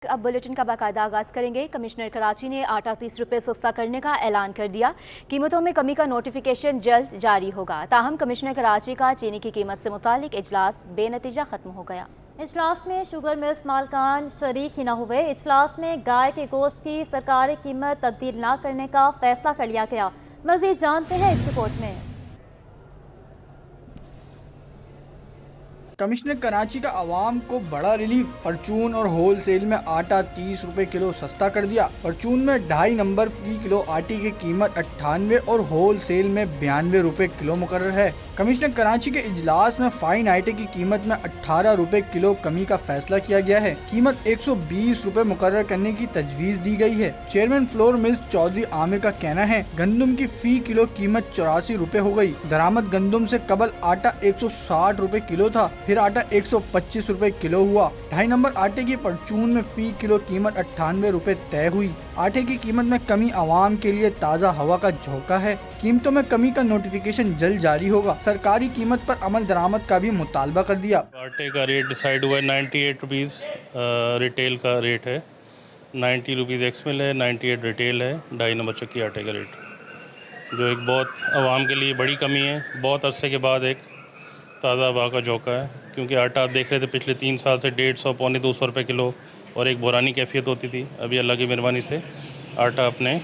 अब बुलेटिन का बाकायदा आगाज करेंगे। कमिश्नर कराची ने आटा 30 रुपये सस्ता करने का ऐलान कर दिया। कीमतों में कमी का नोटिफिकेशन जल्द जारी होगा। ताहम कमिश्नर कराची का चीनी की कीमत से मुतालिक इजलास बेनतीजा खत्म हो गया। इजलास में शुगर मिल्स मालकान शरीक ही न हुए। इजलास में गाय के गोश्त की सरकारी कीमत तब्दील न करने का फैसला कर लिया गया। मजीद जानते हैं इस रिपोर्ट में। कमिश्नर कराची का आवाम को बड़ा रिलीफ। परचून और होल सेल में आटा 30 रुपए किलो सस्ता कर दिया। परचून में 2.5 नंबर फी किलो आटे की कीमत 98 और होल सेल में 92 रुपए किलो मुकर्रर है। कमिश्नर कराची के इजलास में फाइन आटे की कीमत में 18 रुपए किलो कमी का फैसला किया गया है। कीमत 120 रुपए मुकर्रर करने की तजवीज दी गई है। Chairman flour mills Chaudhry Amir का कहना है गंदम की फी किलो कीमत 84 रुपए हो गई। दरामद गंदम से कबल आटा 160 रुपए किलो था, फिर आटा 125 रुपए किलो हुआ। 2.5 नंबर आटे की परचून में फी किलो कीमत 98 रुपए तय हुई। आटे की कीमत में कमी आवाम के लिए ताज़ा हवा का झोंका है। कीमतों में कमी का नोटिफिकेशन जल्द जारी होगा। सरकारी कीमत पर अमल दरामद का भी मुतालबा कर दिया। आटे का रेट डिसाइड हुआ है 98 रुपीज़ रिटेल का रेट है, 90 रुपीज़ एक्समिल है, 98 रिटेल है। 2.5 नंबर चक्की आटे का रेट जो एक बहुत आवाम के लिए बड़ी कमी है। बहुत अरसे के बाद एक ताज़ा हवा का झोंका है, क्योंकि आटा आप देख रहे थे पिछले 3 साल से 150 पौने 200 रुपये किलो और एक बुरानी कैफियत होती थी। अभी अल्लाह की मेहरबानी से आटा अपने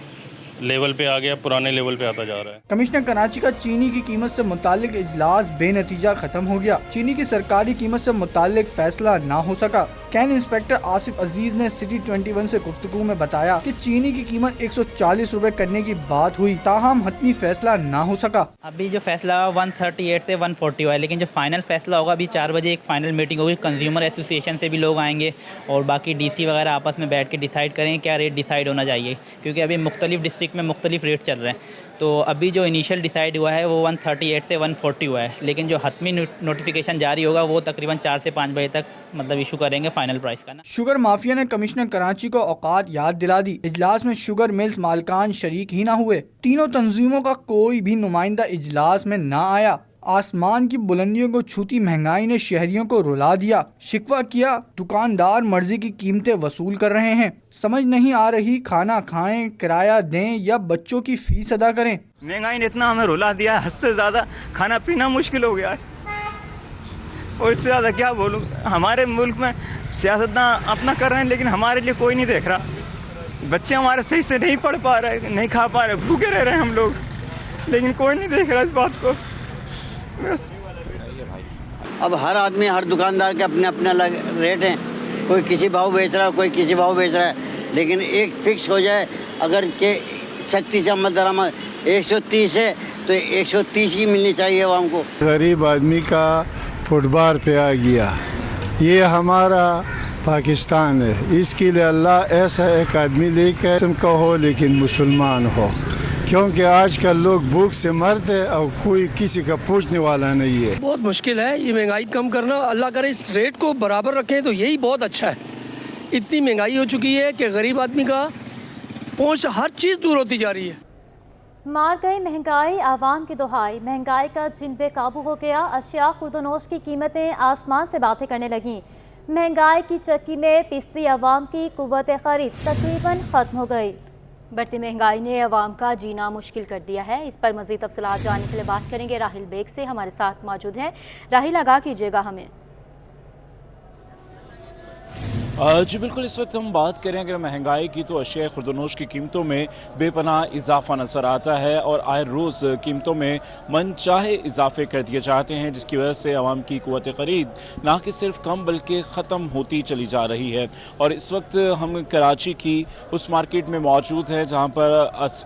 लेवल पे आ गया, पुराने लेवल पे आता जा रहा है। कमिश्नर कराची का चीनी की कीमत से मुतालिक इजलास बेनतीजा खत्म हो गया। चीनी की सरकारी कीमत से मुतालिक फैसला ना हो सका। कैन इंस्पेक्टर आसिफ अजीज ने सिटी 21 से गुफ्तगू में बताया कि चीनी की कीमत 140 रुपए करने की बात हुई, ताहम हतमी फैसला ना हो सका। अभी जो फैसला 138 से 140 हुआ है, लेकिन जो फाइनल फैसला होगा अभी 4 बजे एक फाइनल मीटिंग होगी। कंज्यूमर एसोसिएशन से भी लोग आएंगे और बाकी डीसी वगैरह आपस में बैठ के डिसाइड करेंगे क्या रेट डिसाइड होना चाहिए, क्योंकि अभी मुख्तलिफ डिस्ट्रिक्ट में मुख्तलिफ रेट चल रहे हैं। तो अभी जो इनिशियल डिसाइड हुआ है वो 138 से 140 हुआ है, लेकिन जो हतमी नोटिफिकेशन जारी होगा वो तकरीबन 4 से 5 बजे तक मतलब इशू करेंगे फाइनल प्राइस का ना। शुगर माफिया ने कमिश्नर कराची को औकात याद दिला दी। इजलास में शुगर मिल्स मालकान शरीक ही ना हुए। तीनों तंजीमों का कोई भी नुमाइंदा इजलास में ना आया। आसमान की बुलंदियों को छूती महंगाई ने शहरियों को रुला दिया। शिकवा किया दुकानदार मर्जी की कीमतें वसूल कर रहे हैं। समझ नहीं आ रही खाना खाएं, किराया दें या बच्चों की फीस अदा करें। महंगाई ने इतना हमें रुला दिया, हद से ज़्यादा खाना पीना मुश्किल हो गया है। और इससे ज़्यादा क्या बोलूँ, हमारे मुल्क में सियासतदान अपना कर रहे हैं, लेकिन हमारे लिए कोई नहीं देख रहा। बच्चे हमारे सही से नहीं पढ़ पा रहे, नहीं खा पा रहे, भूखे रह रहे हैं हम लोग, लेकिन कोई नहीं देख रहा इस बात को। अब हर आदमी, हर दुकानदार के अपने अपने अलग रेट हैं। कोई किसी भाव बेच रहा है, कोई किसी भाव बेच रहा है, लेकिन एक फिक्स हो जाए। अगर के सख्ती से आमद दरामद 130 है तो 130 ही मिलनी चाहिए आवाम को। गरीब आदमी का फुटबार पे आ गया। ये हमारा पाकिस्तान है, इसके लिए अल्लाह ऐसा एक आदमी लेकर तुम कहो लेकिन मुसलमान हो, क्योंकि आजकल लोग भूख से मरते और कोई किसी का पूछने वाला नहीं है। बहुत मुश्किल है ये महंगाई कम करना। अल्लाह करे इस रेट को बराबर रखें तो यही बहुत अच्छा है। इतनी महंगाई हो चुकी है कि गरीब आदमी का पहुंच हर चीज़ दूर होती जा रही है। मार गई महंगाई, आवाम की दुहाई। महंगाई का जिन पे काबू हो गया। अशिया खुर्दनोश की कीमतें आसमान से बातें करने लगीं। महंगाई की चक्की में पिसती आवाम की कुव्वत खरीद तकरीबन ख़त्म हो गई। बढ़ती महंगाई ने अवाम का जीना मुश्किल कर दिया है। इस पर मज़ीद तफसीलात जानने के लिए बात करेंगे राहिल बेग से, हमारे साथ मौजूद हैं। राहिल, आगाह कीजिएगा हमें। जी बिल्कुल, इस वक्त हम बात करें अगर महंगाई की तो अशिया खुर्दनोश की कीमतों में बेपनाह इजाफा नजर आता है और आए रोज़ कीमतों में मनचाहे इजाफे कर दिए जाते हैं, जिसकी वजह से आवाम की कुव्वत खरीद ना कि सिर्फ कम बल्कि ख़त्म होती चली जा रही है। और इस वक्त हम कराची की उस मार्केट में मौजूद हैं जहाँ पर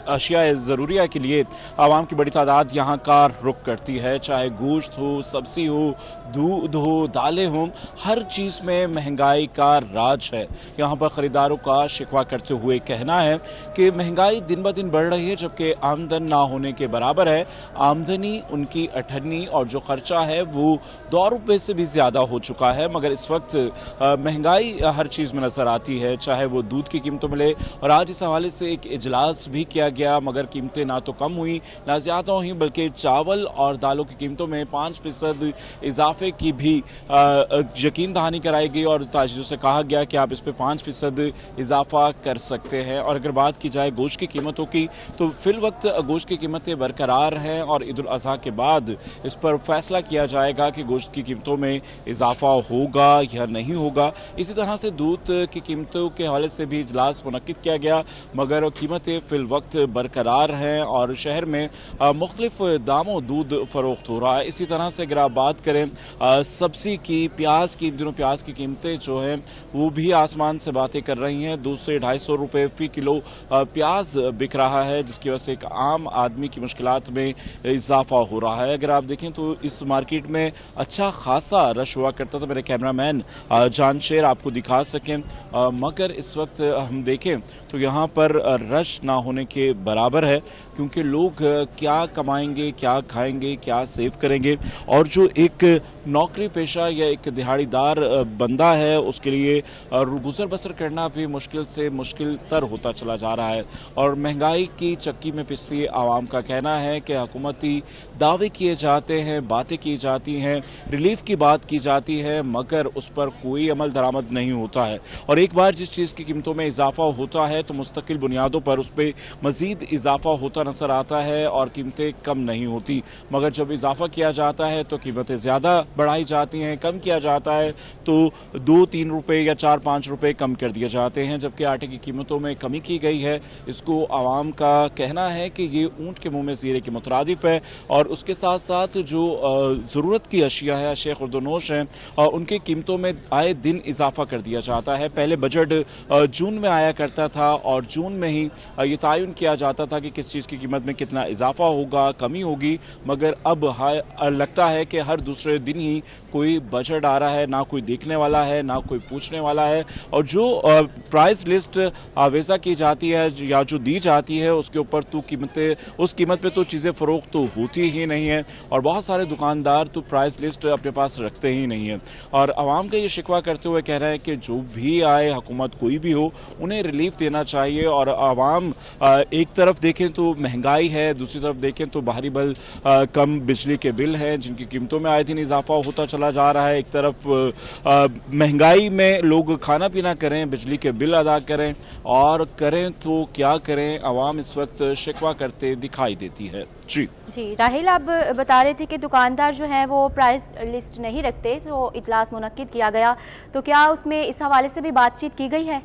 अशिया ज़रूरिया के लिए आवाम की बड़ी तादाद यहाँ का रुख करती है। चाहे गोश्त हो, सब्ज़ी हो, दूध हो, दालें हों, हर चीज़ में महंगाई का राज है। यहाँ पर खरीदारों का शिकवा करते हुए कहना है कि महंगाई दिन ब दिन बढ़ रही है, जबकि आमदन ना होने के बराबर है। आमदनी उनकी अठन्नी और जो खर्चा है वो 2 रुपये से भी ज्यादा हो चुका है। मगर इस वक्त महंगाई हर चीज में नजर आती है, चाहे वो दूध की कीमतों में ले। और आज इस हवाले से एक इजलास भी किया गया, मगर कीमतें ना तो कम हुई ना ज्यादा हुई, बल्कि चावल और दालों की कीमतों में 5% इजाफे की भी यकीन दहानी कराई गई और ताजिरों से कहा गया कि आप इस पे 5% इजाफा कर सकते हैं। और अगर बात की जाए गोश्त की कीमतों की तो फिल वक्त गोश्त की कीमतें बरकरार हैं और ईद उल अज़हा के बाद इस पर फैसला किया जाएगा कि गोश्त की कीमतों में इजाफा होगा या नहीं होगा। इसी तरह से दूध की कीमतों के हवाले से भी इजलास मुनक्किद किया गया, मगर कीमतें फिल वक्त बरकरार हैं और शहर में मुख्तलिफ दामों दूध फरोख्त हो रहा है। इसी तरह से अगर आप बात करें सब्जी की, प्याज की, इन दिनों प्याज की कीमतें जो हैं वो भी आसमान से बातें कर रही हैं। 200 से 250 रुपए फी किलो प्याज बिक रहा है, जिसकी वजह से एक आम आदमी की मुश्किलात में इजाफा हो रहा है। अगर आप देखें तो इस मार्केट में अच्छा खासा रश हुआ करता था, मेरे कैमरामैन जानशेर आपको दिखा सकें, मगर इस वक्त हम देखें तो यहाँ पर रश ना होने के बराबर है, क्योंकि लोग क्या कमाएंगे, क्या खाएंगे, क्या सेव करेंगे, और जो एक नौकरी पेशा या एक दिहाड़ीदार बंदा है उसके लिए गुजर बसर करना भी मुश्किल से मुश्किल तर होता चला जा रहा है। और महंगाई की चक्की में पिसी आवाम का कहना है कि हुकूमती दावे किए जाते हैं, बातें की जाती हैं, रिलीफ की बात की जाती है, मगर उस पर कोई अमल दरामद नहीं होता है। और एक बार जिस चीज़ की कीमतों में इजाफा होता है तो मुस्तकिल बुनियादों पर उस पर मजीद इजाफा होता नजर आता है और कीमतें कम नहीं होती। मगर जब इजाफा किया जाता है तो कीमतें ज़्यादा बढ़ाई जाती हैं, कम किया जाता है तो 2-3 रुपए या 4-5 रुपए कम कर दिए जाते हैं। जबकि आटे की कीमतों में कमी की गई है, इसको आवाम का कहना है कि ये ऊंट के मुंह में ज़ीरे के मुतरादिफ है। और उसके साथ साथ जो ज़रूरत की अशिया है, अशिया खुर्दनोश हैं, उनकी कीमतों में आए दिन इजाफा कर दिया जाता है। पहले बजट जून में आया करता था और जून में ही ये तयन किया जाता था कि किस चीज़ की कीमत में कितना इजाफा होगा, कमी होगी, मगर अब लगता है कि हर दूसरे दिन ही कोई बजट आ रहा है, ना कोई देखने वाला है, ना कोई पूछने वाला है। और जो प्राइस लिस्ट आवेजा की जाती है या जो दी जाती है उसके ऊपर तो कीमतें, उस कीमत पे तो चीज़ें फ़रोख्त तो होती ही नहीं है। और बहुत सारे दुकानदार तो प्राइस लिस्ट अपने पास रखते ही नहीं है। और आवाम का ये शिकवा करते हुए कह रहे हैं कि जो भी आए, हुकूमत कोई भी हो, उन्हें रिलीफ देना चाहिए। और आवाम एक तरफ देखें तो महंगाई है, दूसरी तरफ देखें तो बाहरी बल कम बिजली के बिल हैं जिनकी कीमतों में आए दिन इजाफा होता चला जा रहा है। एक तरफ महंगाई में लोग खाना पीना करें, बिजली के बिल अदा करें, और करें तो क्या करें, आवाम इस वक्त शिकवा करते दिखाई देती है। जी राहिल, आप बता रहे थे कि दुकानदार जो हैं वो प्राइस लिस्ट नहीं रखते, तो इजलास मुनक्किद किया गया, तो क्या उसमें इस हवाले से भी बातचीत की गई है?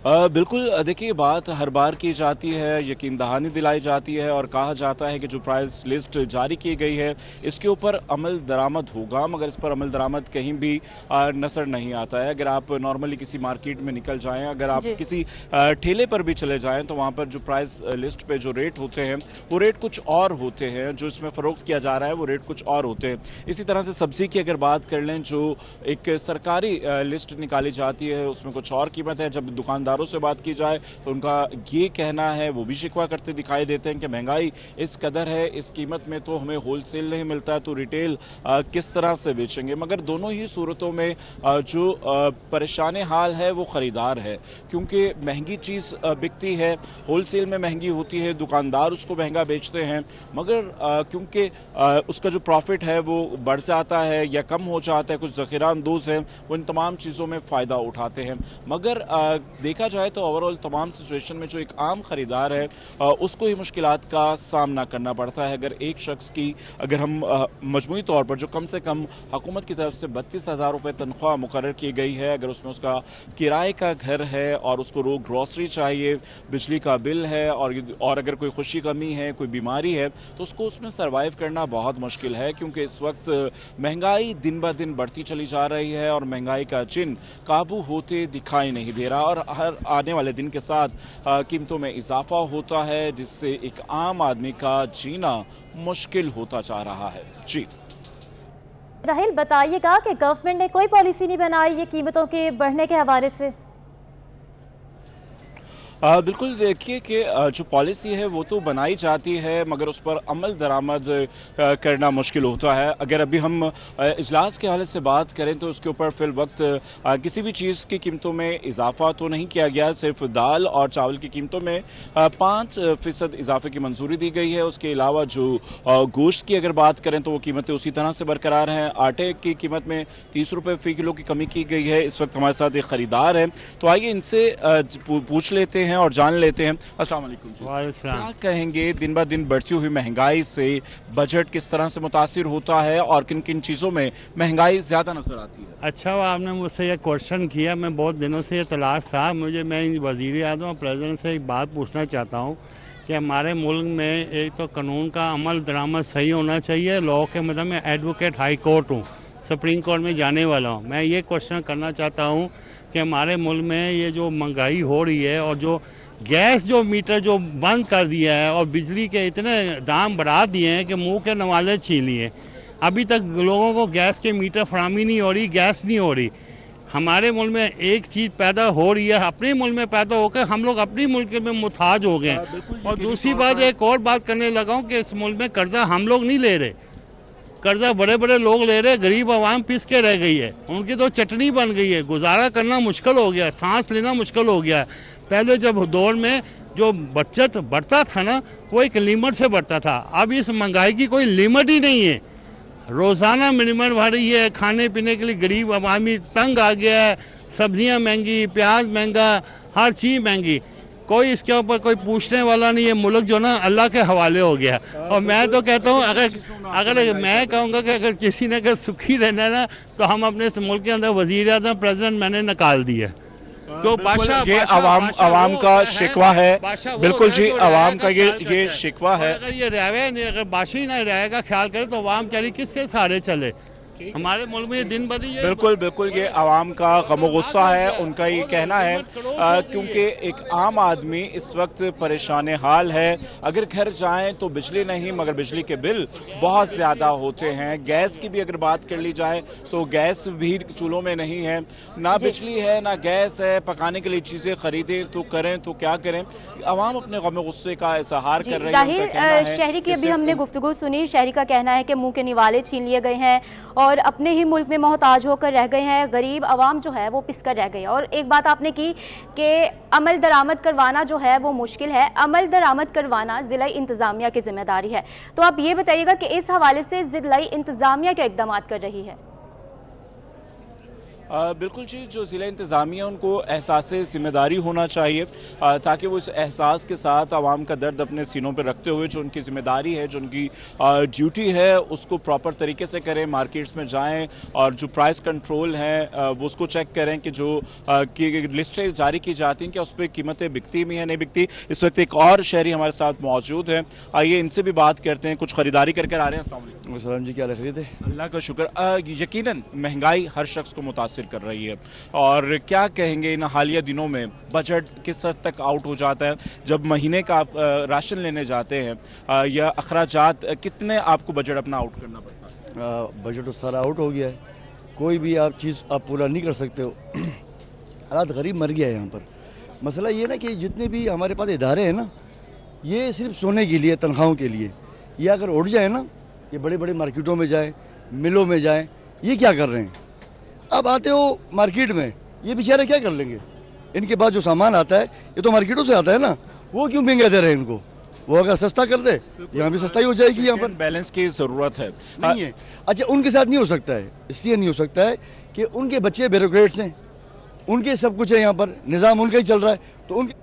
बिल्कुल, देखिए बात हर बार की जाती है, यकीन दहानी दिलाई जाती है और कहा जाता है कि जो प्राइस लिस्ट जारी की गई है इसके ऊपर अमल दरामद होगा, मगर इस पर अमल दरामद कहीं भी नजर नहीं आता है। अगर आप नॉर्मली किसी मार्केट में निकल जाएं, अगर आप किसी ठेले पर भी चले जाएं तो वहां पर जो प्राइस लिस्ट पे जो रेट होते हैं वो रेट कुछ और होते हैं, जो इसमें फरोख्त किया जा रहा है वो रेट कुछ और होते हैं। इसी तरह से सब्जी की अगर बात कर लें, जो एक सरकारी लिस्ट निकाली जाती है उसमें कुछ और कीमत है। जब दुकानदार से बात की जाए तो उनका ये कहना है, वो भी शिकवा करते दिखाई देते हैं कि महंगाई इस कदर है, इस कीमत में तो हमें होलसेल नहीं मिलता है, तो रिटेल किस तरह से बेचेंगे। मगर दोनों ही सूरतों में जो परेशान हाल है वो खरीदार है, क्योंकि महंगी चीज बिकती है, होलसेल में महंगी होती है, दुकानदार उसको महंगा बेचते हैं, मगर क्योंकि उसका जो प्रॉफिट है वो बढ़ जाता है या कम हो जाता है, कुछ ज़ख़ीरा अंदोज़ हैं वो इन तमाम चीज़ों में फ़ायदा उठाते हैं। मगर देखा जाए तो ओवरऑल तमाम सिचुएशन में जो एक आम खरीदार है उसको ही मुश्किलात का सामना करना पड़ता है। अगर एक शख्स की, अगर हम मजमूई तौर पर जो कम से कम हुकूमत की तरफ से 32,000 रुपये तनख्वाह मुकर्रर की गई है, अगर उसमें उसका किराए का घर है और उसको रोज ग्रॉसरी चाहिए, बिजली का बिल है, और अगर कोई खुशी कमी है, कोई बीमारी है, तो उसको उसमें सर्वाइव करना बहुत मुश्किल है, क्योंकि इस वक्त महंगाई दिन ब दिन बढ़ती चली जा रही है और महंगाई का चिन्ह काबू होते दिखाई नहीं दे रहा। और हर आने वाले दिन के साथ कीमतों में इजाफा होता है, जिससे एक आम आदमी का जीना मुश्किल होता जा रहा है। जी राहिल, बताइएगा कि गवर्नमेंट ने कोई पॉलिसी नहीं बनाई ये कीमतों के बढ़ने के हवाले से? बिल्कुल देखिए कि जो पॉलिसी है वो तो बनाई जाती है मगर उस पर अमल दरामद करना मुश्किल होता है। अगर अभी हम इजलास के हवाले से बात करें तो उसके ऊपर फिल वक्त किसी भी चीज़ की कीमतों में इजाफा तो नहीं किया गया, सिर्फ दाल और चावल की कीमतों में 5% इजाफे की मंजूरी दी गई है। उसके अलावा जो गोश्त की अगर बात करें तो वो कीमतें उसी तरह से बरकरार हैं। आटे की कीमत में 30 रुपये फ़ी किलो की कमी की गई है। इस वक्त हमारे साथ एक ख़रीदार है, तो आइए इनसे पूछ लेते हैं और जान लेते हैं। अस्सलाम वालेकुम जी, क्या कहेंगे दिन ब दिन बढ़ती हुई महंगाई से बजट किस तरह से मुतासिर होता है और किन किन चीज़ों में महंगाई ज़्यादा नजर आती है? अच्छा, आपने मुझसे ये क्वेश्चन किया, मैं बहुत दिनों से ये तलाश था मैं वज़ीर आज़म और प्रेसिडेंट से एक बात पूछना चाहता हूँ कि हमारे मुल्क में एक तो कानून का अमल दरामद सही होना चाहिए। लॉ के मतलब मैं एडवोकेट हाई कोर्ट हूँ, सुप्रीम कोर्ट में जाने वाला हूँ। मैं ये क्वेश्चन करना चाहता हूँ कि हमारे मुल्क में ये जो महंगाई हो रही है और जो गैस जो मीटर जो बंद कर दिया है और बिजली के इतने दाम बढ़ा दिए हैं कि मुंह के नवाले छीन लिए। अभी तक लोगों को गैस के मीटर फराहमी नहीं हो रही, गैस नहीं हो रही। हमारे मुल्क में एक चीज़ पैदा हो रही है, अपने मुल्क में पैदा होकर हम लोग अपने मुल्क में मुताज हो गए। और दूसरी बात एक और बात करने लगा हूँ कि इस मुल्क में कर्जा हम लोग नहीं ले रहे, कर्जा बड़े बड़े लोग ले रहे, गरीब आवाम पिस के रह गई है। उनकी तो चटनी बन गई है, गुजारा करना मुश्किल हो गया, सांस लेना मुश्किल हो गया। पहले जब दौर में जो बचत बढ़ता था ना, वो एक लिमिट से बढ़ता था। अब इस महंगाई की कोई लिमिट ही नहीं है, रोज़ाना मिनिमम बढ़ रही है। खाने पीने के लिए गरीब आवामी तंग आ गया है, सब्जियां महंगी, प्याज महंगा, हर चीज़ महंगी। कोई इसके ऊपर कोई पूछने वाला नहीं है। मुल्क जो ना अल्लाह के हवाले हो गया। और मैं तो कहता हूँ अगर मैं कहूँगा कि अगर किसी ने अगर सुखी रहना है ना तो हम अपने मुल्क के अंदर वज़ीर आज़म प्रेसिडेंट मैंने निकाल दिया। तो ये आवाम का शिकवा है, बिल्कुल जी, आवाम का ये शिकवा है। अगर ये रहे नहीं, अगर बादशाह ही ना रहेगा ख्याल करे तो आवाम कह रही किसके सहारे चले। हमारे मुल्क में दिन ब दिन बिल्कुल ये आवाम का गम गुस्सा है, उनका ये कहना है क्योंकि एक आम आदमी इस वक्त परेशान हाल है। अगर घर जाएं तो बिजली नहीं मगर बिजली के बिल बहुत ज़्यादा होते हैं। गैस की भी अगर बात कर ली जाए तो गैस भी चूल्हों में नहीं है, ना बिजली है ना गैस है। पकाने के लिए चीज़ें खरीदें तो करें तो क्या करें। आवाम अपने गम गुस्से का इजहार कर रही है। शहरी की अभी हमने गुफ्तगू सुनी, शहरी का कहना है कि मुंह के निवाले छीन लिए गए हैं और अपने ही मुल्क में मोहताज होकर रह गए हैं। गरीब आवाम जो है वो पिसकर रह गई। और एक बात आपने की कि अमल दरामद करवाना जो है वो मुश्किल है, अमल दरामद करवाना ज़िला इंतज़ामिया की जिम्मेदारी है। तो आप ये बताइएगा कि इस हवाले से ज़िला इंतज़ामिया क्या इक़दाम कर रही है? बिल्कुल जी, जो ज़िला इंतज़ामिया उनको एहसास ज़िम्मेदारी होना चाहिए ताकि वो इस एहसास के साथ आवाम का दर्द अपने सीनों पर रखते हुए जो उनकी ज़िम्मेदारी है, जो उनकी ड्यूटी है, उसको प्रॉपर तरीके से करें। मार्केट्स में जाएं और जो प्राइस कंट्रोल है वो उसको चेक करें कि जो की लिस्टें जारी की जाती हैं क्या उस पर कीमतें बिकती भी हैं नहीं बिकती। इस वक्त एक और शहरी हमारे साथ मौजूद है, आइए इनसे भी बात करते हैं। कुछ ख़रीदारी करके आ रहे हैं। अस्सलाम वालेकुम जी, क्या खरीद है? अल्लाह का शुक्र। यकीनन महंगाई हर शख्स को मुतासिर कर रही है और क्या कहेंगे इन हालिया दिनों में बजट किस हद तक आउट हो जाता है? जब महीने का आप राशन लेने जाते हैं या अखराजात, कितने आपको बजट अपना आउट करना पड़ता है? बजट तो सारा आउट हो गया है, कोई भी आप चीज़ आप पूरा नहीं कर सकते हो। हालात गरीब मर गया है यहाँ पर। मसला ये ना कि जितने भी हमारे पास इदारे हैं ना, ये सिर्फ सोने के लिए, तनख्वाहों के लिए। ये अगर उड़ जाए ना, ये बड़े बड़े मार्केटों में जाए, मिलों में जाए, ये क्या कर रहे हैं? अब आते हो मार्केट में, ये बेचारे क्या कर लेंगे? इनके पास जो सामान आता है ये तो मार्केटों से आता है ना, वो क्यों महंगा दे रहे हैं इनको? वो अगर सस्ता कर दे यहाँ भी सस्ता ही हो जाएगी। यहाँ पर बैलेंस की ज़रूरत है नहीं है। अच्छा, उनके साथ नहीं हो सकता है, इसलिए नहीं हो सकता है कि उनके बच्चे ब्यूरोक्रेट्स हैं, उनके सब कुछ है, यहाँ पर निज़ाम उनका ही चल रहा है। तो उनके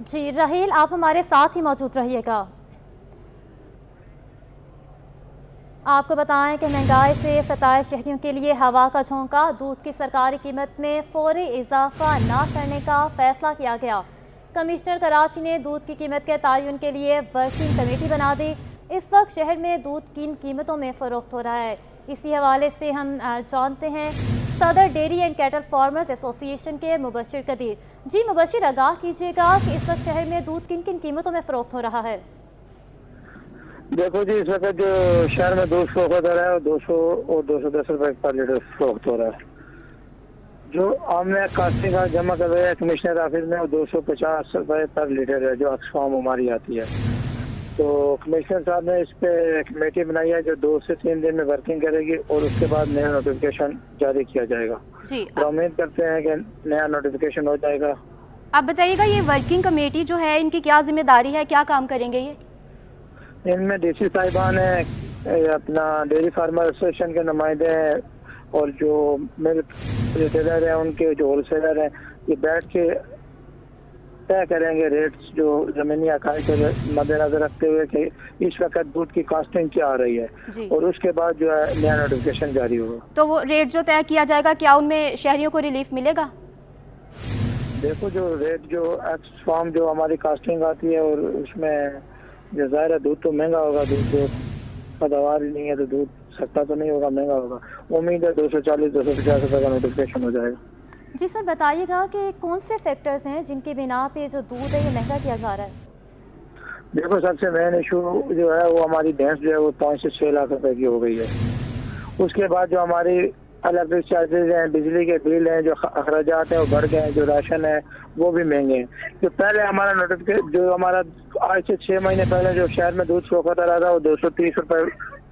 जी राहील, आप हमारे साथ ही मौजूद रहिएगा। आपको बताएं कि महंगाई से सताए शहरियों के लिए हवा का झोंका। दूध की सरकारी कीमत में फौरी इजाफा न करने का फैसला किया गया। कमिश्नर कराची ने दूध की कीमत के तयन के लिए वर्किंग कमेटी बना दी। इस वक्त शहर में दूध किन कीमतों में फ़रोख्त हो रहा है, इसी हवाले से हम जानते हैं सदर dairy and cattle farmers association के मुबशिर कदीर। जी मुबशिर, आगाह कीजिएगा कि इस वक्त शहर में दूध किन किन कीमतों में फ़रोख्त हो रहा है? देखो जी, इस वक्त जो शहर में दूध फरोख्त हो रहा है 200 और 210 रुपए पर लीटर फरोख्त हो रहा है। जो हमने कास्टिंग का जमा करवाया है कमिश्नर ऑफिस में, वो 250 रुपये पर लीटर है जो अक्सफाम हमारी आती है। तो कमिश्नर साहब ने इस पे कमेटी बनाई है जो 2 से 3 दिन में वर्किंग करेगी और उसके बाद नया नोटिफिकेशन जारी किया जाएगा। जी, तो उम्मीद करते हैं कि नया नोटिफिकेशन हो जाएगा। आप बताइएगा ये वर्किंग कमेटी जो है इनकी क्या जिम्मेदारी है, क्या काम करेंगे ये? इनमें डीसी साहिबान हैं, अपना डेयरी फार्मर एसोसिएशन के नुमाइंदे हैं और जो मिल्क रिटेलर हैं उनके जो होलसेलर हैं, ये बैठ के तय करेंगे रेट्स जो ज़मीनी अकाई को मद्देनजर रखते हुए कि इस वक्त दूध की कास्टिंग क्या आ रही है, और उसके बाद जो है नया नोटिफिकेशन जारी होगा। तो वो रेट जो तय किया जाएगा क्या उनमें शहरियों को रिलीफ मिलेगा? देखो जो रेट जो एक्स फॉर्म जो हमारी कास्टिंग आती है और उसमें जो ज़ाहिर है दूध तो महंगा होगा, दूध जो पैदावार ही नहीं है तो दूध सस्ता तो नहीं होगा, महंगा होगा। उम्मीद है 240-250 रुपये का नोटिफिकेशन हो जाएगा। जी सर, बताइएगा कि कौन से फैक्टर्स हैं जिनके बिना पे जो दूध है ये महंगा किया जा रहा है? देखो सबसे मेन इशू जो है वो हमारी भैंस जो है वो 5 से 6 लाख रुपए की हो गई है। उसके बाद जो हमारी इलेक्ट्रिक चार्जेज हैं, बिजली के बिल हैं, जो अखराजात हैं वो बढ़ गए हैं, जो राशन है वो भी महंगे हैं। तो पहले हमारा नोटिफिकेशन जो हमारा आज से 6 महीने पहले जो शहर में दूध स्टॉक होता रहा था वो 230 रुपये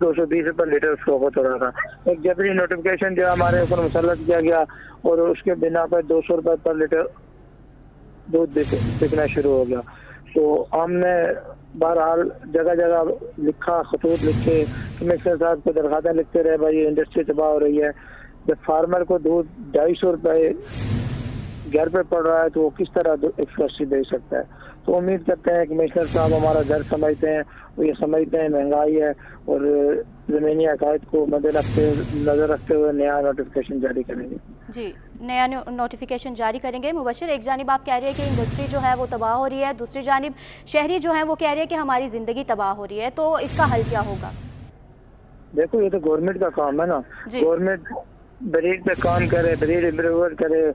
220 रुपये लीटर स्टॉक होता रहा था। एक जबरी नोटिफिकेशन जो हमारे ऊपर मुसल्लत किया गया और उसके बिना पर 200 रुपये पर लीटर दूध बिकना शुरू हो गया। तो हमने बहरहाल जगह जगह लिखा, खतूत लिखे, कमिश्नर साहब को दरखास्तें लिखते रहे, भाई इंडस्ट्री तबाह हो रही है। जब फार्मर को दूध 250 रुपये घर पे पड़ रहा है तो वो किस तरह एक्सप्रेसी दे सकता है। तो उम्मीद करते हैं कमिश्नर साहब हमारा दर्द समझते हैं, वो ये समझते हैं महंगाई है और ज़मीनी अकायद को नज़र रखते हुए नया नोटिफिकेशन जारी करेंगे। जी, नया नोटिफिकेशन जारी करेंगे। मुबशिर, एक जानिब आप कह रहे हैं कि इंडस्ट्री जो है वो तबाह हो रही है, दूसरी जानिब शहरी जो है वो कह रहे हैं कि हमारी ज़िंदगी तबाह हो रही है, तो इसका हल क्या होगा? देखो ये तो गवर्नमेंट का काम है ना, गवर्नमेंट ब्रीड पे काम करे, ब्रीड इम्प्रूव करे,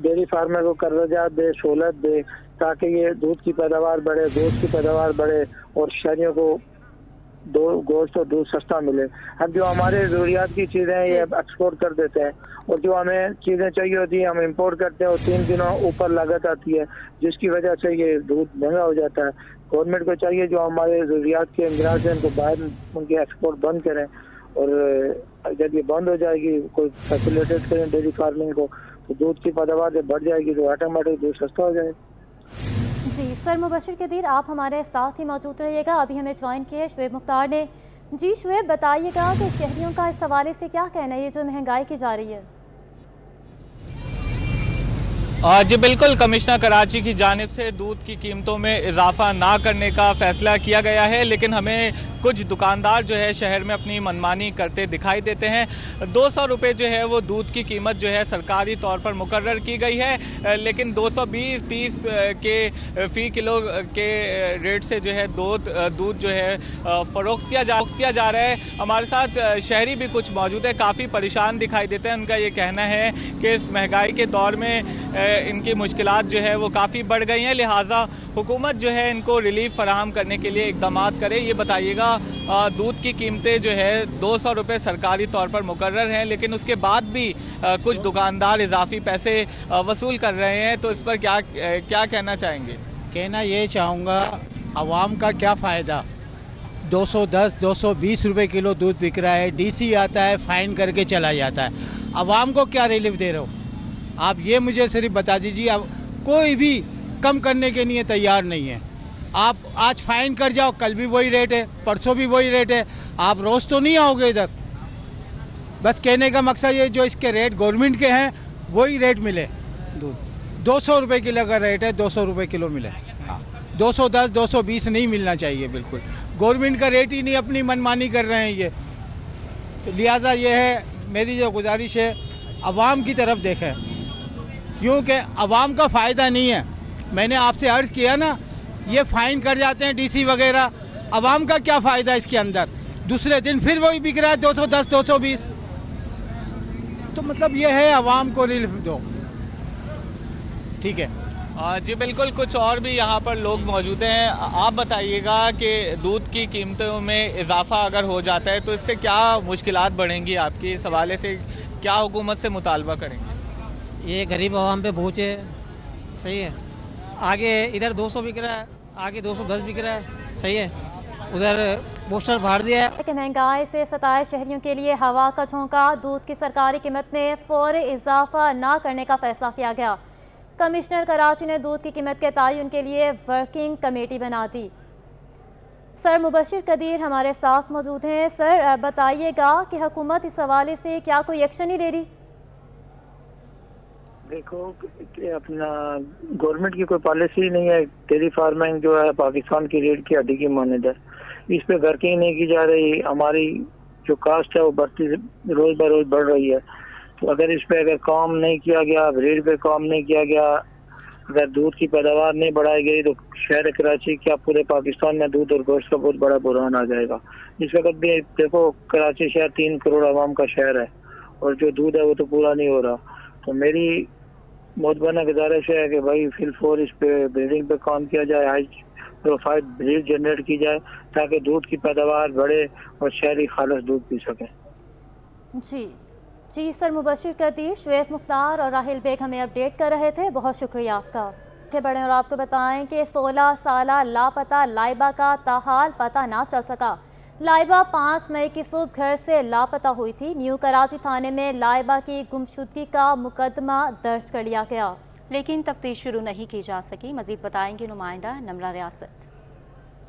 डेयरी फार्मर को कर्जात दे, सहूलत दे ताकि ये दूध की पैदावार बढ़े, गोश्त की पैदावार बढ़े और शहरियों को गोश्त और दूध सस्ता मिले। अब जो हमारे ज़रूरियात की चीज़ें हैं ये एक्सपोर्ट कर देते हैं और जो हमें चीज़ें चाहिए होती हैं हम इंपोर्ट करते हैं और 3 दिनों ऊपर लागत आती है जिसकी वजह से ये दूध महंगा हो जाता है। गवर्नमेंट को चाहिए जो हमारे ज़रूरियात के इंदराज हैं उनको बाहर उनके एक्सपोर्ट बंद करें और जब ये बंद हो जाएगी कोई फैसिलिटेट करें डेयरी फार्मिंग को तो दूध की पैदावार जब बढ़ जाएगी तो ऑटोमेटिक दूध सस्ता हो जाएगा। जी सर, मुबशिर कदीर आप हमारे साथ ही मौजूद रहिएगा। अभी हमें ज्वाइन किया शुएब मुख्तार ने। जी शुएब, बताइएगा कि शहरियों का इस हवाले से क्या कहना है, ये जो महंगाई की जा रही है? जी बिल्कुल, कमिश्नर कराची की जानिब से दूध की कीमतों में इजाफा ना करने का फैसला किया गया है, लेकिन हमें कुछ दुकानदार जो है शहर में अपनी मनमानी करते दिखाई देते हैं। 200 रुपये जो है वो दूध की कीमत जो है सरकारी तौर पर मुकर्रर की गई है, लेकिन 220-30 के फ़ी किलो के रेट से जो है दूध जो है फ़रोख्त किया जा रहा है। हमारे साथ शहरी भी कुछ मौजूद है, काफ़ी परेशान दिखाई देते हैं। उनका ये कहना है कि इस महंगाई के दौर में इनकी मुश्किलात जो है वो काफ़ी बढ़ गई हैं, लिहाजा हुकूमत जो है इनको रिलीफ फराहम करने के लिए इक़दाम करे। ये बताइएगा, दूध की कीमतें जो है 200 रुपये सरकारी तौर पर मुकर्रर हैं, लेकिन उसके बाद भी कुछ दुकानदार इजाफी पैसे वसूल कर रहे हैं, तो इस पर क्या कहना चाहेंगे? कहना ये चाहूँगा, आवाम का क्या फ़ायदा। 210-220 रुपये किलो दूध बिक रहा है, डीसी आता है फाइन करके चला जाता है। आवाम को क्या रिलीफ दे रहे हो आप, ये मुझे सिर्फ बता दीजिए। अब कोई भी कम करने के लिए तैयार नहीं है। आप आज फाइन कर जाओ, कल भी वही रेट है, परसों भी वही रेट है, आप रोज़ तो नहीं आओगे इधर। बस कहने का मकसद ये, जो इसके रेट गवर्नमेंट के हैं वही रेट मिले। दूध 200 रुपये किलो का रेट है, 200 रुपये किलो मिले। 210-220 नहीं मिलना चाहिए बिल्कुल। गवर्नमेंट का रेट ही नहीं, अपनी मनमानी कर रहे हैं ये। तो लिहाजा ये है मेरी जो गुजारिश है, अवाम की तरफ देखें, क्योंकि अवाम का फ़ायदा नहीं है। मैंने आपसे अर्ज़ किया ना, ये फ़ाइन कर जाते हैं डीसी वगैरह, अवाम का क्या फ़ायदा इसके अंदर। दूसरे दिन फिर वही बिक रहा है 210-220। तो मतलब ये है, अवाम को रिलीफ दो, ठीक है। जी बिल्कुल, कुछ और भी यहाँ पर लोग मौजूद हैं। आप बताइएगा कि दूध की कीमतों में इजाफा अगर हो जाता है तो इससे क्या मुश्किलात बढ़ेंगी आपकी, इस हवाले से क्या हुकूमत से मुतालबा करेंगे? ये गरीब आवाम पे बोझ है। सही है, आगे इधर 200 बिक रहा है, आगे 210 बिक रहा है। सही है, उधर पोस्टर फाड़ दिया है। कि महंगाई से सताए शहरियों के लिए हवा का झोंका, दूध की सरकारी कीमत में फौरी इजाफा ना करने का फैसला किया गया। कमिश्नर कराची ने दूध की कीमत के तयन के लिए वर्किंग कमेटी बना दी। सर मुबशिर कदीर हमारे साथ मौजूद हैं। सर बताइएगा कि हुकूमत इस हवाले से क्या कोई एक्शन नहीं ले रही? देखो कि अपना गवर्नमेंट की कोई पॉलिसी नहीं है। डेयरी फार्मिंग जो है पाकिस्तान की रीढ़ की हड्डी की मानद है, इस पे वर्किंग नहीं की जा रही। हमारी जो कास्ट है वो बढ़ती रोज ब रोज बढ़ रही है। तो अगर इस पे अगर काम नहीं किया गया, रीढ़ पे काम नहीं किया गया, अगर दूध की पैदावार नहीं बढ़ाई गई तो शहर कराची क्या पूरे पाकिस्तान में दूध और गोश्त का बहुत बड़ा बुरहान आ जाएगा। इस वक्त भी देखो कराची शहर 3 करोड़ आवाम का शहर है और जो दूध है वो तो पूरा नहीं हो रहा। तो मेरी मोतबाना गुजारिश है कि भाई फिल फोर इस पे ब्रीडिंग पे काम किया जाए, हाई प्रोफाइल ब्रीड जनरेट की जाए ताकि दूध की पैदावार बढ़े और शहरी खालिस दूध पी सकें। जी सर मुबशिर कदीर, शुएब मुख्तार और राहिल बेग हमें अपडेट कर रहे थे, बहुत शुक्रिया आपका। बढ़े और आपको बताएं कि 16 साला लापता लाइबा का ताहाल पता ना चल सका। लाइबा 5 मई की सुबह घर से लापता हुई थी। न्यू कराची थाने में लाइबा की गुमशुदगी का मुकदमा दर्ज कर लिया गया, लेकिन तफ्तीश शुरू नहीं की जा सकी। मजीद बताएंगे नुमाइंदा नमरा रियासत।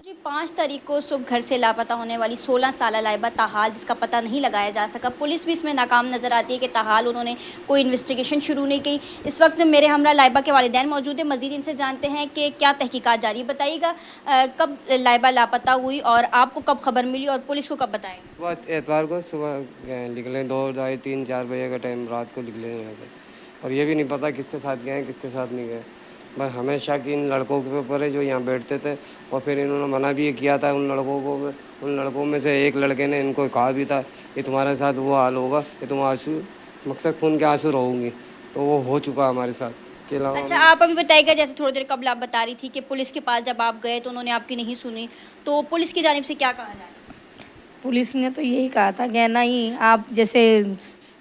जी 5 तारीख को सुबह घर से लापता होने वाली 16 साला लाइबा ताहाल, जिसका पता नहीं लगाया जा सका। पुलिस भी इसमें नाकाम नज़र आती है कि ताहाल उन्होंने कोई इन्वेस्टिगेशन शुरू नहीं की। इस वक्त मेरे हमरा लाइबा के वालिदैन मौजूद हैं, मज़ीद इनसे जानते हैं कि क्या तहकीकात जारी। बताइएगा कब लाइबा लापता हुई और आपको कब खबर मिली और पुलिस को कब बताएंगे? बात एतवार को सुबह निकले 2, 2:30, 3, 4 बजे का टाइम रात को निकले यहाँ से, और ये भी नहीं पता किसके साथ गए किसके साथ नहीं गए। बस हमें शक इन लड़कों के ऊपर है जो यहाँ बैठते थे, और फिर इन्होंने मना भी किया था उन लड़कों में से एक लड़के ने इनको कहा भी था कि तुम्हारे साथ वो हाल होगा कि तुम आंसू मकसद खून के आंसू रहोगी, तो वो हो चुका हमारे साथ। इसके अलावा अच्छा, आप अभी बताइएगा, जैसे थोड़ी देर कबल आप बता रही थी कि पुलिस के पास जब आप गए तो उन्होंने आपकी नहीं सुनी, तो पुलिस की जानिब से क्या कहा जाए? पुलिस ने तो यही कहा था कि नहीं आप जैसे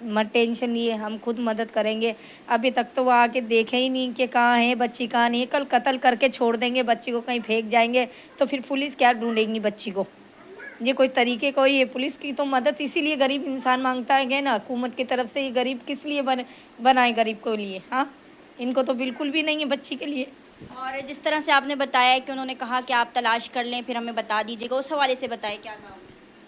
मत टेंशन लिए, हम खुद मदद करेंगे। अभी तक तो वो आके देखे ही नहीं कि कहाँ है बच्ची, कहाँ नहीं है। कल कत्ल करके छोड़ देंगे बच्ची को, कहीं फेंक जाएंगे तो फिर पुलिस क्या ढूंढेगी बच्ची को? ये कोई तरीके कोई है? पुलिस की तो मदद इसीलिए गरीब इंसान मांगता है ना, हुकूमत की तरफ से। ये गरीब किस लिए बनाए गरीब को लिए? हाँ, इनको तो बिल्कुल भी नहीं है बच्ची के लिए। और जिस तरह से आपने बताया कि उन्होंने कहा कि आप तलाश कर लें फिर हमें बता दीजिएगा, उस हवाले से बताएं क्या कहा?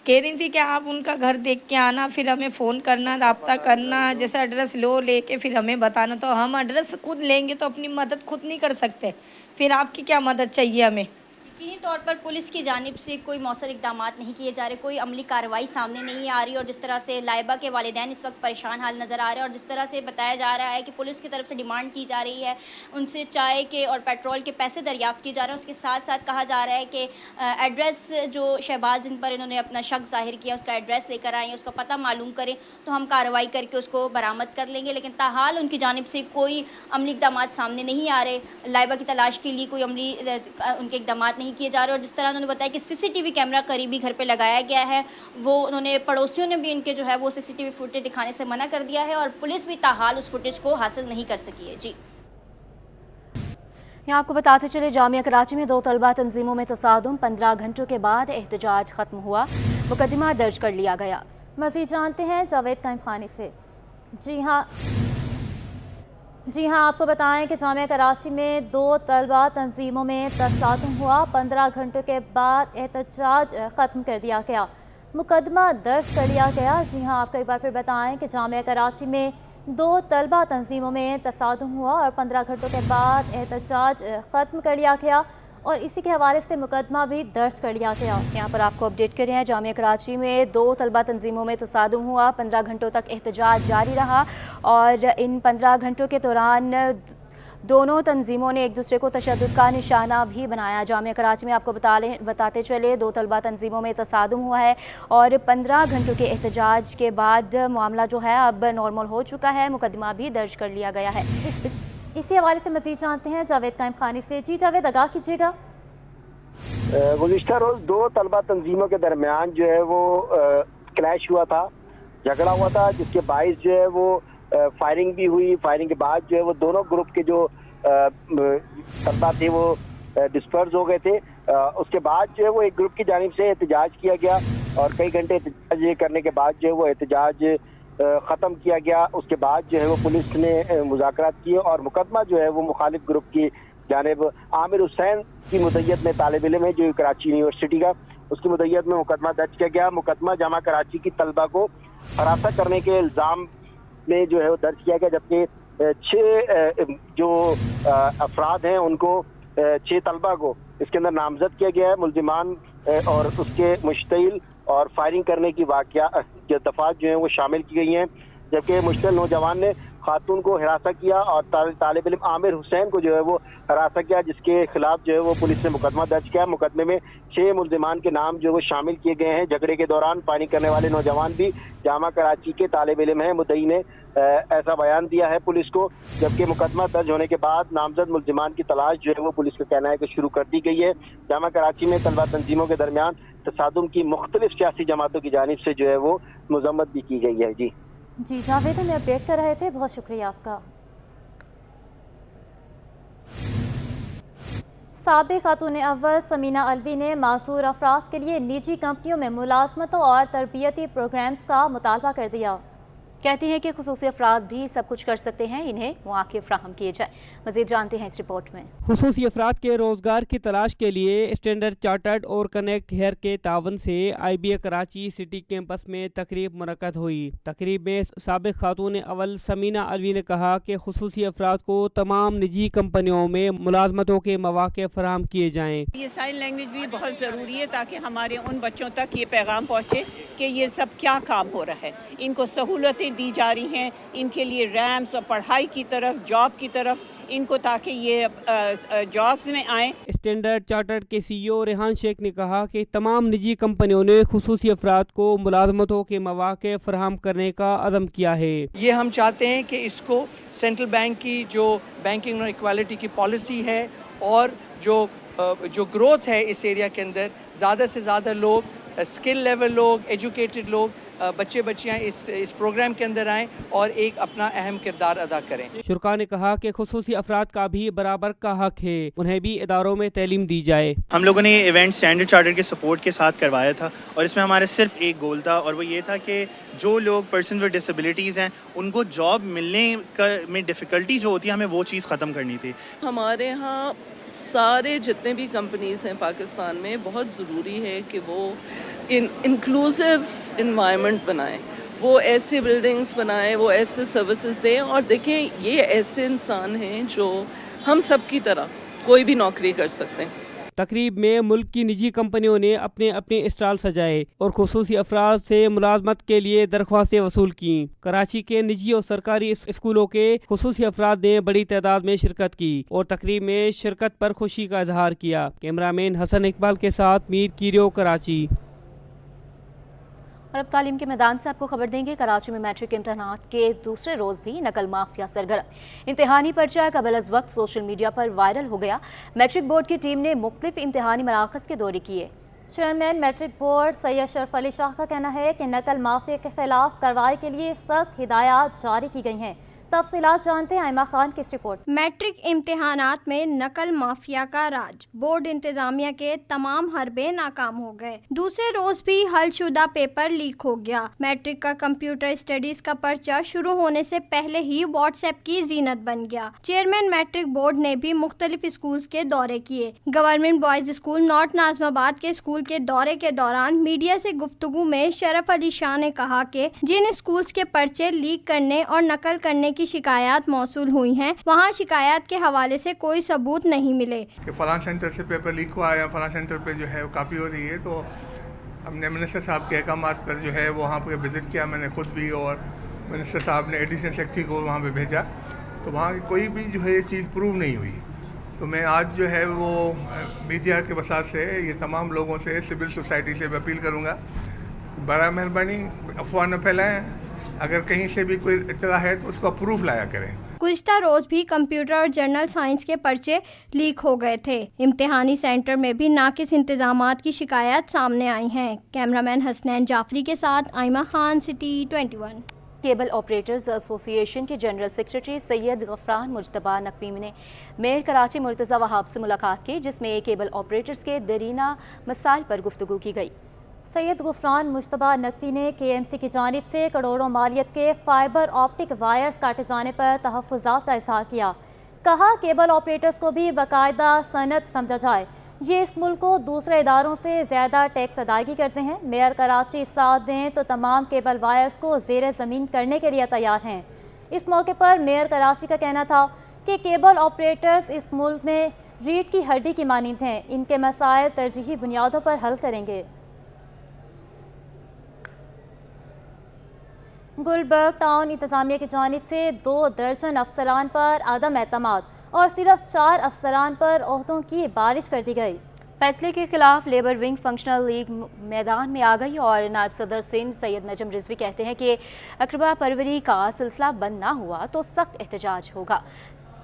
कह रही थी कि आप उनका घर देख के आना, फिर हमें फ़ोन करना, रब्ता करना, जैसे एड्रेस लो लेके फिर हमें बताना। तो हम एड्रेस खुद लेंगे तो अपनी मदद खुद नहीं कर सकते, फिर आपकी क्या मदद चाहिए हमें? यकीनी तौर पर पुलिस की जानिब से कोई मौसर इक़दाम नहीं किए जा रहे, कोई अमली कार्रवाई सामने नहीं आ रही। और जिस तरह से लाइबा के वालिदैन इस वक्त परेशान हाल नज़र आ रहे हैं, और जिस तरह से बताया जा रहा है कि पुलिस की तरफ से डिमांड की जा रही है, उनसे चाय के और पेट्रोल के पैसे दरियाफ़्त किए जा रहे हैं। उसके साथ साथ कहा जा रहा है कि एड्रेस जो शहबाज जिन पर इन्होंने अपना शक ज़ाहिर किया उसका एड्रेस लेकर आएँ, उसका पता मालूम करें तो हम कार्रवाई करके उसको बरामद कर लेंगे। लेकिन ताहाल उनकी जानिब से कोई अमली इक़दाम सामने नहीं आ रहे। लाइबा की तलाश के लिए कोई अमली उनके इक़दाम नहीं किए जा रहे। और जिस तरह उन्होंने बताया कि CCTV कैमरा करीबी घर पे लगाया गया है, वो उन्होंने पड़ोसियों ने भी इनके जो है वो CCTV फुटेज दिखाने से मना कर दिया है, और पुलिस भी ताहाल उस फुटेज को हासिल नहीं कर सकी है। जी यहाँ आपको बताते चले, जामिया कराची में 2 तलबा तंजीमों में तसादुम, 15 घंटों के बाद एहतजाज खत्म हुआ, मुकदमा दर्ज कर लिया गया। मज़ीद जानते हैं जावेद टाइम खानी से। जी हाँ, आपको बताएं कि जामिया कराची में 2 तलबा तंजीमों में तसादुम हुआ, 15 घंटों के बाद एहतजाज ख़त्म कर दिया गया, मुकदमा दर्ज कर लिया गया। जी हाँ, आपको एक बार फिर बताएं कि जामिया कराची में 2 तलबा तंजीमों में तसादुम हुआ और 15 घंटों के बाद एहतजाज ख़त्म कर लिया गया, और इसी के हवाले से मुकदमा भी दर्ज कर लिया गया। यहाँ पर आपको अपडेट कर रहे हैं, जामिया कराची में 2 तलबा तंजीमों में तसादुम हुआ, 15 घंटों तक एहतजाज जारी रहा, और इन 15 घंटों के दौरान दोनों तंजीमों ने एक दूसरे को तशद्दुद का निशाना भी बनाया। जामिया कराची में आपको बताते चले 2 तलबा तंजीमों में तसादुम हुआ है, और 15 घंटों के एहतजाज के बाद मामला जो है अब नॉर्मल हो चुका है, मुकदमा भी दर्ज कर लिया गया है। इसी हवाले से मज़ीद जानते हैं जावेद कायम खानी से। जी जावेद, आगाह कीजिएगा। गुज़िश्ता रोज़ 2 तलबा तंजीमों के दरमियान जो है वो क्लैश हुआ था, झगड़ा हुआ था, जिसके बाइस जो है वो فائرنگ بھی ہوئی. فائرنگ کے بعد جو ہے وہ دونوں گروپ کے جو طلبہ تھے وہ ڈسپرز ہو گئے تھے. اس کے بعد جو ہے وہ ایک گروپ کی جانب سے احتجاج کیا گیا اور کئی گھنٹے احتجاج کرنے کے بعد جو ہے وہ احتجاج ختم کیا گیا. اس کے بعد جو ہے وہ پولیس نے مذاکرات کیے اور مقدمہ جو ہے وہ مخالف گروپ کی جانب عامر حسین کی مدعیت میں طالب علم ہے جو کراچی یونیورسٹی کا, اس کی مدعیت میں مقدمہ درج کیا گیا. مقدمہ جامعہ کراچی کی طلبہ کو ہراساں کرنے کے الزام میں جو ہے وہ درج کیا گیا, جبکہ 6 جو افراد ہیں ان کو 6 طلبہ کو اس کے اندر نامزد کیا گیا ہے. ملزمان اور اس کے مشتعل اور فائرنگ کرنے کی دفعات جو ہیں وہ شامل کی گئی ہیں, جبکہ مشتعل نوجوان نے خاتون کو ہراساں کیا اور طالب علم عامر حسین کو جو ہے وہ ہراساں کیا, جس کے خلاف جو ہے وہ پولیس نے مقدمہ درج کیا. مقدمے میں 6 ملزمان کے نام جو وہ شامل کیے گئے ہیں. جھگڑے کے دوران فائرنگ کرنے والے نوجوان بھی جامعہ کراچی کے طالب علم ہیں. مدعی نے ایسا بیان دیا ہے پولیس کو, جبکہ مقدمہ درج ہونے کے بعد نامزد ملزمان کی تلاش جو ہے وہ پولیس کا کہنا ہے کہ شروع کر دی گئی ہے. جامعہ کراچی میں طلبہ تنظیموں کے درمیان تصادم کی مختلف سیاسی جماعتوں کی جانب سے جو ہے وہ مذمت بھی کی گئی ہے. جی جاوید ہمیں اپڈیٹ کر رہے تھے, بہت شکریہ آپ کا. سابق خاتون اول سمینہ الوی نے معذور افراد کے لیے نجی کمپنیوں میں ملازمتوں اور تربیتی پروگرامز کا مطالبہ کر دیا. کہتی ہیں کہ خصوصی افراد بھی سب کچھ کر سکتے ہیں, انہیں مواقع فراہم کیے جائیں. مزید جانتے ہیں اس رپورٹ میں. خصوصی افراد کے روزگار کی تلاش کے لیے اسٹینڈرڈ چارٹرڈ اور کنیکٹ ہیئر کے تعاون سے I B A Karachi city campus میں تقریب منعقد ہوئی. تقریب میں سابق خاتون اول سمینہ الوی نے کہا کہ خصوصی افراد کو تمام نجی کمپنیوں میں ملازمتوں کے مواقع فراہم کیے جائیں. یہ سائن لینگویج بھی بہت ضروری ہے تاکہ ہمارے ان بچوں تک یہ پیغام پہنچے کہ یہ سب کیا کام ہو رہا ہے. ان کو سہولتیں دی جا رہی ہیں, ان کے لیے ریمپس اور پڑھائی کی طرف, جاب کی طرف ان کو, تاکہ یہ جابز میں آئیں. اسٹینڈرڈ چارٹرڈ کے سی ای او ریحان شیخ نے کہا کہ تمام نجی کمپنیوں نے خصوصی افراد کو ملازمتوں کے مواقع فراہم کرنے کا عزم کیا ہے. یہ ہم چاہتے ہیں کہ اس کو سینٹرل بینک کی جو بینکنگ اور ایکوالٹی کی پالیسی ہے اور جو گروتھ ہے اس ایریا کے اندر, زیادہ سے زیادہ لوگ اسکل لیول لوگ, ایجوکیٹڈ لوگ, بچے بچیاں اس پروگرام کے اندر آئیں اور ایک اپنا اہم کردار ادا کریں. شرکا نے کہا کہ خصوصی افراد کا بھی برابر کا حق ہے, انہیں بھی اداروں میں تعلیم دی جائے. ہم لوگوں نے یہ ایونٹ اسٹینڈرڈ چارٹر کے سپورٹ کے ساتھ کروایا تھا اور اس میں ہمارا صرف ایک گول تھا, اور وہ یہ تھا کہ جو لوگ پرسن ود ڈسیبلٹیز ہیں ان کو جاب ملنے میں ڈیفیکلٹی جو ہوتی ہے ہمیں وہ چیز ختم کرنی تھی. ہمارے ہاں سارے جتنے بھی کمپنیز ہیں پاکستان میں بہت ضروری ہے کہ وہ انکلوسیو انوائرمنٹ بنائیں, وہ ایسے بلڈنگز بنائیں, وہ ایسے سروسز دیں. اور دیکھیں یہ ایسے انسان ہیں جو ہم سب کی طرح کوئی بھی نوکری کر سکتے ہیں. تقریب میں ملک کی نجی کمپنیوں نے اپنے اسٹال سجائے اور خصوصی افراد سے ملازمت کے لیے درخواستیں وصول کیں. کراچی کے نجی اور سرکاری اسکولوں کے خصوصی افراد نے بڑی تعداد میں شرکت کی اور تقریب میں شرکت پر خوشی کا اظہار کیا. کیمرہ مین حسن اقبال کے ساتھ میر کیریو, کراچی. اور اب تعلیم کے میدان سے آپ کو خبر دیں گے. کراچی میں میٹرک امتحانات کے دوسرے روز بھی نقل مافیا سرگرم. امتحانی پرچہ قبل از وقت سوشل میڈیا پر وائرل ہو گیا. میٹرک بورڈ کی ٹیم نے مختلف امتحانی مراکز کے دورے کیے. چیئرمین میٹرک بورڈ سید شرف علی شاہ کا کہنا ہے کہ نقل مافیا کے خلاف کارروائی کے لیے سخت ہدایات جاری کی گئی ہیں. تفصیلات جانتے ہیں آئمہ خان کی اس رپورٹ. میٹرک امتحانات میں نقل مافیا کا راج, بورڈ انتظامیہ کے تمام حربے ناکام ہو گئے. دوسرے روز بھی حل شدہ پیپر لیک ہو گیا. میٹرک کا کمپیوٹر اسٹڈیز کا پرچہ شروع ہونے سے پہلے ہی واٹس ایپ کی زینت بن گیا. چیئرمین میٹرک بورڈ نے بھی مختلف اسکولز کے دورے کیے. گورنمنٹ بوائز اسکول نارتھ ناظم آباد کے اسکول کے دورے کے دوران میڈیا سے گفتگو میں شرف علی شاہ نے کہا کہ جن اسکولز کے پرچے لیک کرنے اور نقل کرنے کی شکایات موصول ہوئی ہیں وہاں شکایات کے حوالے سے کوئی ثبوت نہیں ملے کہ فلاں سینٹر سے پیپر لیک ہوا ہے یا فلاں سینٹر پہ جو ہے وہ کاپی ہو رہی ہے. تو ہم نے منسٹر صاحب کے احکامات پر جو ہے وہاں پہ وزٹ کیا, میں نے خود بھی, اور منسٹر صاحب نے ایڈیشنل سیکرٹری کو وہاں پہ بھیجا. تو وہاں کی کوئی بھی جو ہے یہ چیز پروو نہیں ہوئی. تو میں آج جو ہے وہ میڈیا کے وسائل سے یہ تمام لوگوں سے, سول سوسائٹی سے بھی اپیل کروں گا, برائے مہربانی افواہ نہ پھیلائیں. اگر کہیں سے بھی کوئی اطلاع ہے تو اس کا پروف لایا کریں. گزشتہ روز بھی کمپیوٹر اور جنرل سائنس کے پرچے لیک ہو گئے تھے. امتحانی سینٹر میں بھی ناقص انتظامات کی شکایات سامنے آئی ہیں. کیمرہ مین حسنین جعفری کے ساتھ آئمہ Khan, city 21. Cable operators association के जनरल सेक्रेटरी सैयद गफरान मुज्तबा नकवी ने मेयर कराची मुर्तज़ा वहाब से मुलाकात की, जिसमें केबल ऑपरेटर्स के दरीना मसाइल पर गुफ्तगू की गई। सैयद गफरान मुज्तबा नकवी ने KMC की जानिब से करोड़ों मालियत के फाइबर ऑप्टिक वायर्स काटे जाने पर तहफ़्फ़ुज़ात का इज़हार किया। कहा केबल ऑपरेटर्स को भी बाकायदा सनद समझा जाए, ये इस मुल्क को दूसरे इदारों से ज़्यादा टैक्स अदायगी करते हैं। मेयर कराची साथ दें तो तमाम केबल वायर्स को ज़ेर ज़मीन करने के लिए तैयार हैं। इस मौके पर मेयर कराची का कहना था कि केबल ऑपरेटर्स इस मुल्क में रीढ़ की हड्डी की मानिंद हैं, इनके मसाइल तरजीही बुनियादों पर हल करेंगे। गुलबर्ग टाउन इंतज़ामिया की जानिब से 2 दर्जन अफसरान पर अदम एतमाद और सिर्फ 4 अफसरान पर ओहदों की बारिश कर दी गई। फैसले के खिलाफ लेबर विंग फंक्शनल लीग मैदान में आ गई और नायब सदर सिंध सैयद नजम रिजवी कहते हैं कि अकरबा परवरी का सिलसिला बंद ना हुआ तो सख्त एहतजाज होगा।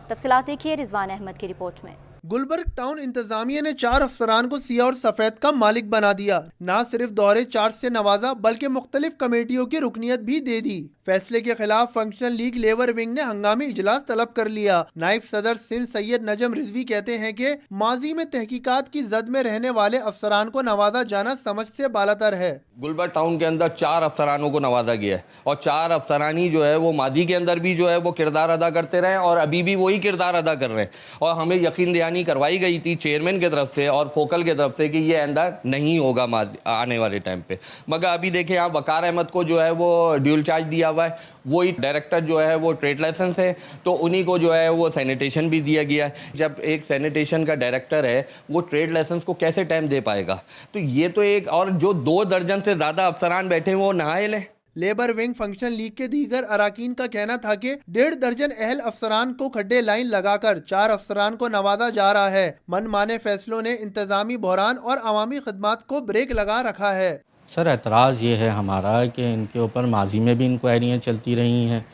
तफसीलात देखिए रिजवान अहमद की रिपोर्ट में। गुलबर्ग टाउन इंतजामिया ने 4 अफसरान को सियाह और सफेद का मालिक बना दिया। न सिर्फ दौरे चार्ज से नवाजा बल्कि मुख्तलिफ कमेटियों की रुकनियत भी दे दी। फैसले के खिलाफ फंक्शनल लीग लेबर विंग ने हंगामी इजलास तलब कर लिया। नायब सदर सिंध सैयद नजम रिजवी कहते हैं कि माजी में तहकीकात की जद में रहने वाले अफसरान को नवाजा जाना समझ से बालातर है। गुलबर्ग टाउन के अंदर 4 अफसरानों को नवाजा गया है और 4 अफसरानी जो है वो मादी के अंदर भी जो है वो किरदार अदा करते रहे और अभी भी वही किरदार अदा कर रहे हैं। और हमें यकीन दहानी करवाई गई थी चेयरमैन की तरफ से और फोकल की तरफ से कि ये आइंदा नहीं होगा आने वाले टाइम पे, मगर अभी देखें यहाँ वकार अहमद को जो है वो ड्यूल चार्ज दिया हुआ है। वही डायरेक्टर जो है वो ट्रेड लाइसेंस है तो उन्हीं को जो है वो सैनिटेशन भी दिया गया है। जब एक सैनिटेशन का डायरेक्टर है वो ट्रेड लाइसेंस को कैसे टाइम दे पाएगा? तो ये तो एक, और जो 2 दर्जन से ज़्यादा अफसरान बैठे हैं वो नाअहल हैं। लेबर विंग फंक्शन लीग के दीगर अराकीन का कहना था कि 1.5 दर्जन अहल अफसरान को खड्डे लाइन लगाकर 4 अफसरान को नवाजा जा रहा है। मनमाने फैसलों ने इंतजामी बहरान और अवामी खदमात को ब्रेक लगा रखा है। सर एतराज़ ये है हमारा कि इनके ऊपर माजी में भी इंक्वायरियाँ चलती रही हैं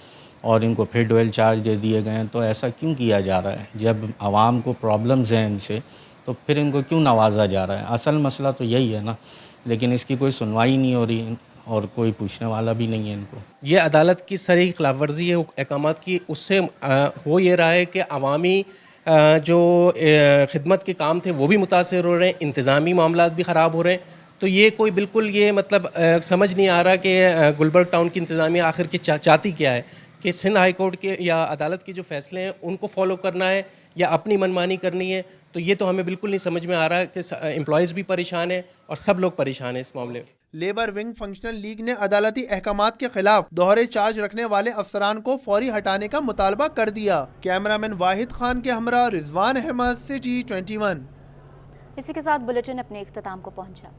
और इनको फिर ड्यूल चार्ज दे दिए गए हैं, तो ऐसा क्यों किया जा रहा है? जब आवाम को प्रॉब्लम्स हैं इनसे तो फिर इनको क्यों नवाजा जा रहा है? असल मसला तो यही है ना, लेकिन इसकी कोई सुनवाई नहीं हो रही और कोई पूछने वाला भी नहीं है इनको। ये अदालत की सरी खिलाफ वर्जी है अहकामात की, उससे हो ये रहा है कि अवामी जो खिदमत के काम थे वो भी मुतासर हो रहे हैं, इंतज़ामी मामलात भी ख़राब हो रहे हैं। तो ये कोई बिल्कुल ये मतलब समझ नहीं आ रहा कि गुलबर्ग टाउन की इंतज़ामिया आखिर की चाहती क्या है, कि सिंध हाई कोर्ट के या अदालत के जो फैसले हैं उनको फॉलो करना है या अपनी मनमानी करनी है। तो ये तो हमें बिल्कुल नहीं समझ में आ रहा कि एम्प्लॉयज़ भी परेशान हैं और सब लोग परेशान हैं इस मामले में। लेबर विंग फंक्शनल लीग ने अदालती अहकामात के खिलाफ दोहरे चार्ज रखने वाले अफसरान को फौरी हटाने का मुतालबा कर दिया। कैमरामैन वाहिद खान के हमरा रिजवान अहमद, सिटी 21। इसी के साथ बुलेटिन अपने इख्तिताम को पहुंचा।